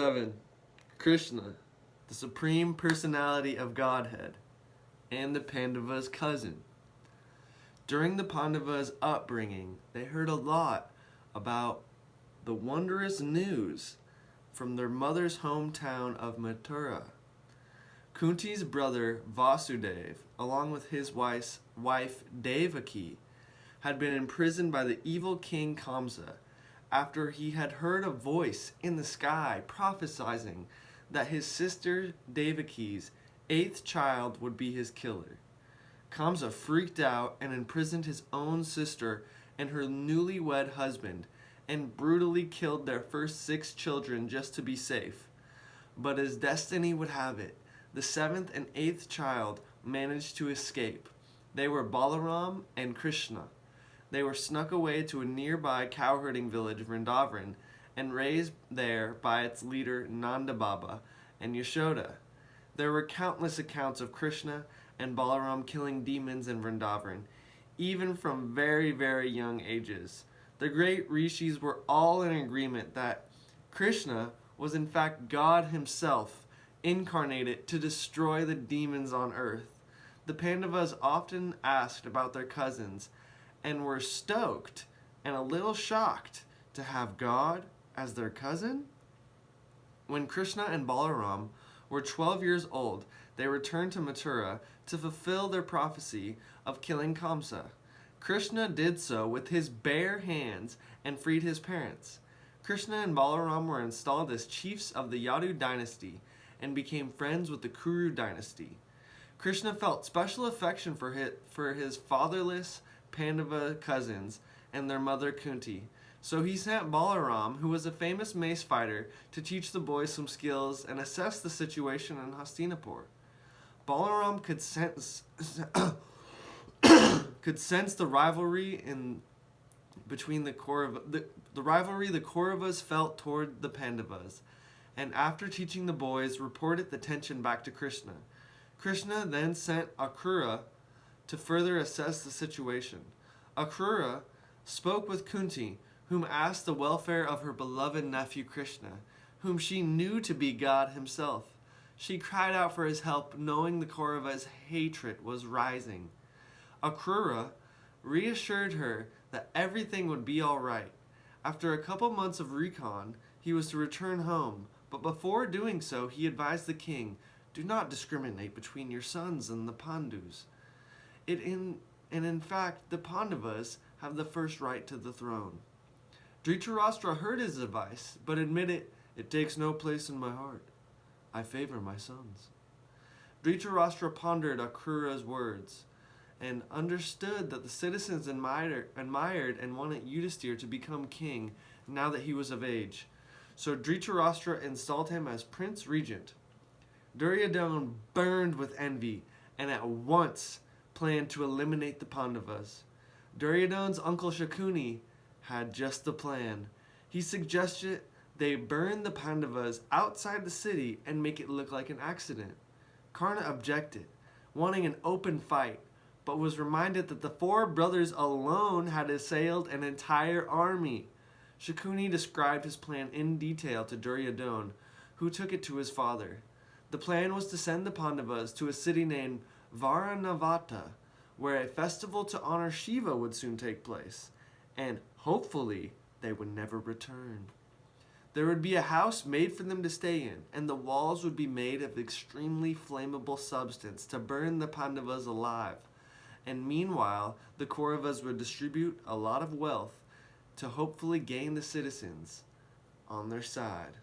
7. Krishna, the supreme personality of Godhead, and the Pandavas' cousin. During the Pandavas' upbringing, they heard a lot about the wondrous news from their mother's hometown of Mathura. Kunti's brother Vasudeva, along with his wife Devaki, had been imprisoned by the evil king Kamsa after he had heard a voice in the sky prophesying that his sister Devaki's 8th child would be his killer. Kamsa freaked out and imprisoned his own sister and her newlywed husband and brutally killed their first 6 children just to be safe. But as destiny would have it, the 7th and 8th child managed to escape. They were Balaram and Krsna. They were snuck away to a nearby cowherding village, Vrindavan, and raised there by its leader Nanda Baba and Yashoda. There were countless accounts of Krishna and Balaram killing demons in Vrindavan, even from very, very young ages. The great rishis were all in agreement that Krishna was in fact God himself, incarnated to destroy the demons on earth. The Pandavas often asked about their cousins and were stoked and a little shocked to have God as their cousin. When Krishna and Balaram were 12 years old, they returned to Mathura to fulfill their prophecy of killing Kamsa. Krishna did so with his bare hands and freed his parents. Krishna and Balaram were installed as chiefs of the Yadu dynasty and became friends with the Kuru dynasty. Krishna felt special affection for his fatherless Pandava cousins and their mother Kunti. So he sent Balaram, who was a famous mace fighter, to teach the boys some skills and assess the situation in Hastinapur. Balaram could sense the rivalry between the Kauravas felt toward the Pandavas, and after teaching the boys, reported the tension back to Krishna. Krishna then sent Akrura to further assess the situation. Akrura spoke with Kunti, whom asked the welfare of her beloved nephew Krishna, whom she knew to be God himself. She cried out for his help, knowing the Kauravas' hatred was rising. Akrura reassured her that everything would be all right. After a couple months of recon, he was to return home, but before doing so, he advised the king, "Do not discriminate between your sons and the Pandus. In fact, the Pandavas have the first right to the throne." Dhritarashtra heard his advice, but admitted, "It takes no place in my heart. I favor my sons." Dhritarashtra pondered Akrura's words and understood that the citizens admired and wanted Yudhisthira to become king now that he was of age. So Dhritarashtra installed him as Prince Regent. Duryodhana burned with envy and at once planned to eliminate the Pandavas. Duryodhana's uncle Shakuni had just the plan. He suggested they burn the Pandavas outside the city and make it look like an accident. Karna objected, wanting an open fight, but was reminded that the 4 brothers alone had assailed an entire army. Shakuni described his plan in detail to Duryodhana, who took it to his father. The plan was to send the Pandavas to a city named Varanavata, where a festival to honor Shiva would soon take place, and hopefully they would never return. There would be a house made for them to stay in, and the walls would be made of extremely flammable substance to burn the Pandavas alive. And meanwhile, the Kauravas would distribute a lot of wealth to hopefully gain the citizens on their side.